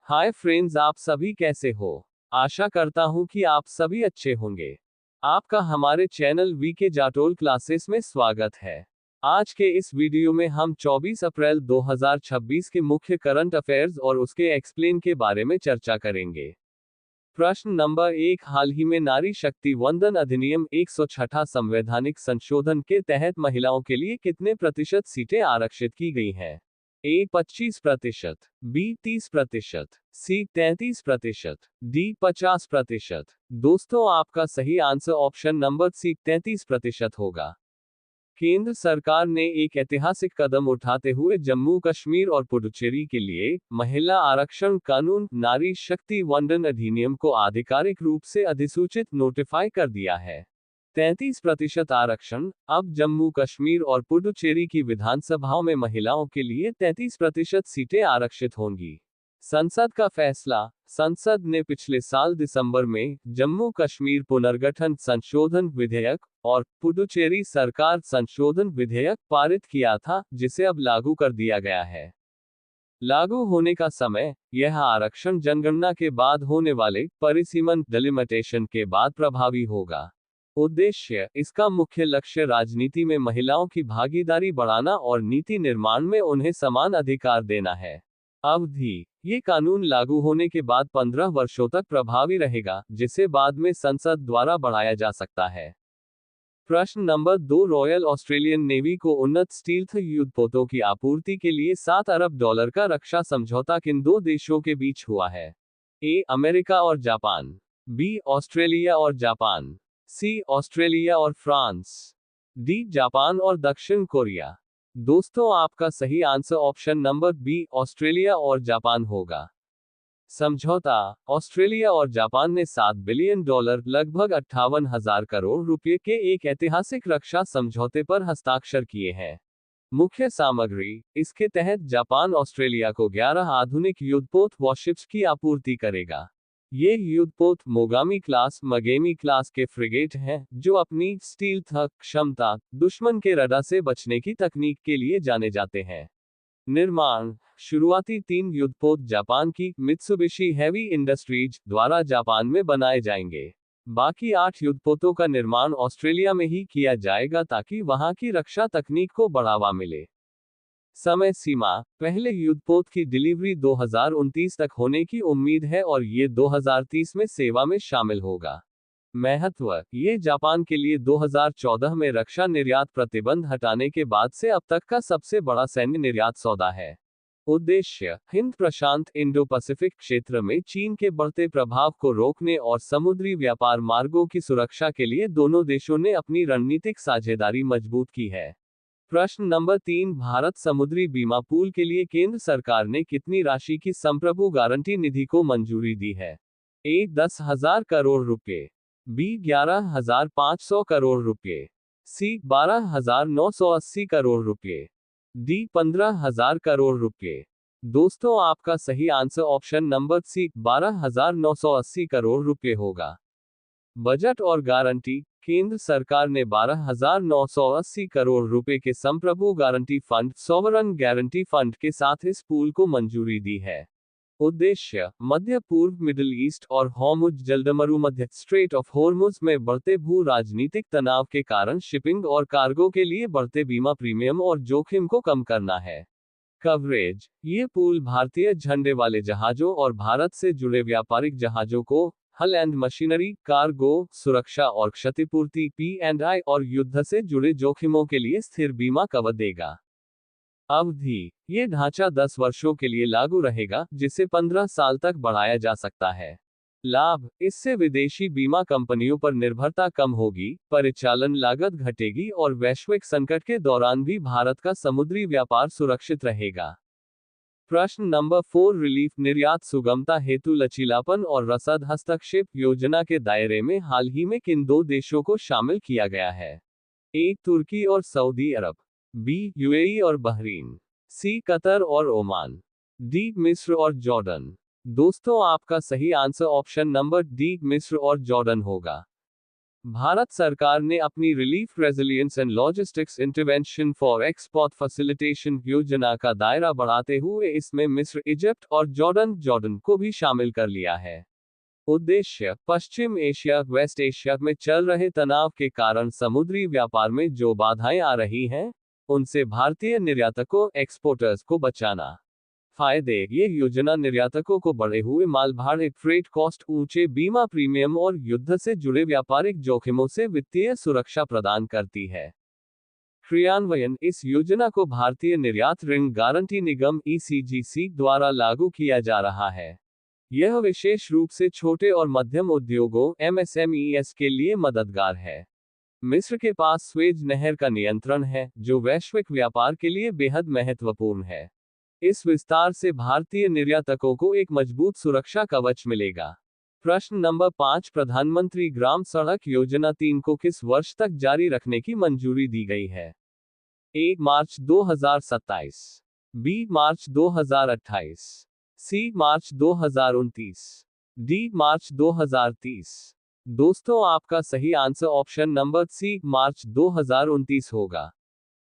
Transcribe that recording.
Hi friends, आप सभी कैसे हो। आशा करता हूं कि आप सभी अच्छे होंगे। आपका हमारे चैनल वीके जाटोल क्लासेस में स्वागत है। आज के इस वीडियो में हम 24 अप्रैल 2026 के मुख्य करंट अफेयर्स और उसके एक्सप्लेन के बारे में चर्चा करेंगे। प्रश्न नंबर 1, हाल ही में नारी शक्ति वंदन अधिनियम 106 संवैधानिक संशोधन के तहत महिलाओं के लिए कितने प्रतिशत सीटें आरक्षित की गई हैं? ए 25%, बी 30%, सी 33%, डी 50%। दोस्तों, आपका सही आंसर ऑप्शन नंबर सी 33% होगा। केंद्र सरकार ने एक ऐतिहासिक कदम उठाते हुए जम्मू कश्मीर और पुडुचेरी के लिए महिला आरक्षण कानून नारी शक्ति वंदन अधिनियम को आधिकारिक रूप से अधिसूचित नोटिफाई कर दिया है। 33% आरक्षण। अब जम्मू कश्मीर और पुडुचेरी की विधानसभाओं में महिलाओं के लिए 33% सीटें आरक्षित होंगी। संसद का फैसला। संसद ने पिछले साल दिसंबर में जम्मू कश्मीर पुनर्गठन संशोधन विधेयक और पुडुचेरी सरकार संशोधन विधेयक पारित किया था, जिसे अब लागू कर दिया गया है। लागू होने का समय। यह आरक्षण जनगणना के बाद होने वाले परिसीमन डिलिमिटेशन के बाद प्रभावी होगा। उद्देश्य। इसका मुख्य लक्ष्य राजनीति में महिलाओं की भागीदारी बढ़ाना और नीति निर्माण में उन्हें समान अधिकार देना है। अवधि। ये कानून लागू होने के बाद 15 वर्षों तक प्रभावी रहेगा, जिसे बाद में संसद द्वारा बढ़ाया जा सकता है। प्रश्न नंबर 2, रॉयल ऑस्ट्रेलियन नेवी को उन्नत स्टील्थ युद्धपोतों की आपूर्ति के लिए $7 अरब का रक्षा समझौता किन दो देशों के बीच हुआ है? ए अमेरिका और जापान, बी ऑस्ट्रेलिया और जापान, सी ऑस्ट्रेलिया और फ्रांस, डी जापान और दक्षिण कोरिया। दोस्तों, आपका सही answer option number B Australia और जापान होगा। समझौता। ऑस्ट्रेलिया और जापान ने $7 बिलियन लगभग 58,000 करोड़ रुपए के एक ऐतिहासिक रक्षा समझौते पर हस्ताक्षर किए हैं। मुख्य सामग्री। इसके तहत जापान ऑस्ट्रेलिया को 11 आधुनिक युद्धपोत वॉरशिप्स की आपूर्ति करेगा। ये युद्धपोत मोगामी क्लास मगेमी क्लास के फ्रिगेट हैं, जो अपनी स्टील्थ क्षमता, दुश्मन के रडार से बचने की तकनीक के लिए जाने जाते हैं। निर्माण। शुरुआती 3 युद्धपोत जापान की मित्सुबिशी हेवी इंडस्ट्रीज द्वारा जापान में बनाए जाएंगे। बाकी 8 युद्धपोतों का निर्माण ऑस्ट्रेलिया में ही किया जाएगा ताकि वहां की रक्षा तकनीक को बढ़ावा मिले। समय सीमा। पहले युद्धपोत की डिलीवरी 2029 तक होने की उम्मीद है और ये 2030 में सेवा में शामिल होगा। महत्व। ये जापान के लिए 2014 में रक्षा निर्यात प्रतिबंध हटाने के बाद से अब तक का सबसे बड़ा सैन्य निर्यात सौदा है। उद्देश्य। हिंद प्रशांत इंडो पैसिफिक क्षेत्र में चीन के बढ़ते प्रभाव को रोकने और समुद्री व्यापार मार्गों की सुरक्षा के लिए दोनों देशों ने अपनी रणनीतिक साझेदारी मजबूत की है। प्रश्न नंबर 3, भारत समुद्री बीमा पूल के लिए केंद्र सरकार ने कितनी राशि की संप्रभु गारंटी निधि को मंजूरी दी है? ए 10,000 करोड़ रुपए, बी 11,500 करोड़ रुपए, सी 12,980 करोड़ रुपए, डी 15,000 करोड़ रुपए। दोस्तों, आपका सही answer option number C 12,980 crore रुपए होगा। बजट और गारंटी। केंद्र सरकार ने 12,980 करोड़ रुपए के संप्रभु guarantee fund sovereign guarantee fund के साथ इस पूल को मंजूरी दी है। उद्देश्य। मध्य पूर्व, मिडिल ईस्ट और हॉर्मुज जलडमरू मध्य स्ट्रेट ऑफ हॉर्मुज में बढ़ते भू राजनीतिक तनाव के कारण शिपिंग और कार्गो के लिए बढ़ते बीमा प्रीमियम और जोखिम को कम करना है। कवरेज। ये पूल भारतीय झंडे वाले जहाजों और भारत से जुड़े व्यापारिक जहाजों को हल एंड मशीनरी, कार्गो, सुरक्षा और क्षतिपूर्ति P&I और युद्ध से जुड़े जोखिमों के लिए स्थिर बीमा कवर देगा। अवधि। ये ढांचा 10 वर्षों के लिए लागू रहेगा, जिसे 15 साल तक बढ़ाया जा सकता है। लाभ। इससे विदेशी बीमा कंपनियों पर निर्भरता कम होगी, परिचालन लागत घटेगी और वैश्विक संकट के दौरान भी भारत का समुद्री व्यापार सुरक्षित रहेगा। प्रश्न नंबर 4, रिलीफ निर्यात सुगमता हेतु लचीलापन और रसद हस्तक्षेप योजना के दायरे में हाल ही में किन दो देशों को शामिल किया गया है? ए तुर्की और सऊदी अरब, बी यूएई और बहरीन, सी कतर और ओमान, डी मिस्र और जॉर्डन। दोस्तों, आपका सही आंसर ऑप्शन नंबर डी मिस्र और जॉर्डन होगा। भारत सरकार ने अपनी relief resilience and logistics intervention for export facilitation योजना का दायरा बढ़ाते हुए इसमें मिस्र, इजिप्ट और जॉर्डन को भी शामिल कर लिया है। उद्देश्य, पश्चिम एशिया, वेस्ट एशिया में चल रहे तनाव के कारण समुद्री व्यापार में जो बाधाएं आ रही हैं, उनसे भारतीय निर्यातकों एक्सपोर्टर्स को बचाना। फायदे, ये योजना निर्यातकों को बढ़े हुए माल भाड़े, फ्रेट कॉस्ट, ऊंचे बीमा प्रीमियम और युद्ध से जुड़े व्यापारिक जोखिमों से वित्तीय सुरक्षा प्रदान करती है। क्रियान्वयन, इस योजना को भारतीय निर्यात ऋण गारंटी निगम ECGC द्वारा लागू किया जा रहा है। यह विशेष रूप से छोटे और मध्यम उद्योगों MSMEs के लिए मददगार है। मिस्र के पास स्वेज नहर का नियंत्रण है, जो वैश्विक व्यापार के लिए बेहद महत्वपूर्ण है। इस विस्तार से भारतीय निर्यातकों को एक मजबूत सुरक्षा कवच मिलेगा। प्रश्न नंबर 5, प्रधानमंत्री ग्राम सड़क योजना 3 को किस वर्ष तक जारी रखने की मंजूरी दी गई है? A. March 2027, B. March 2028, C. March 2029, D. मार्च 2030। दोस्तों, आपका सही आंसर ऑप्शन नंबर C, मार्च 2029 होगा।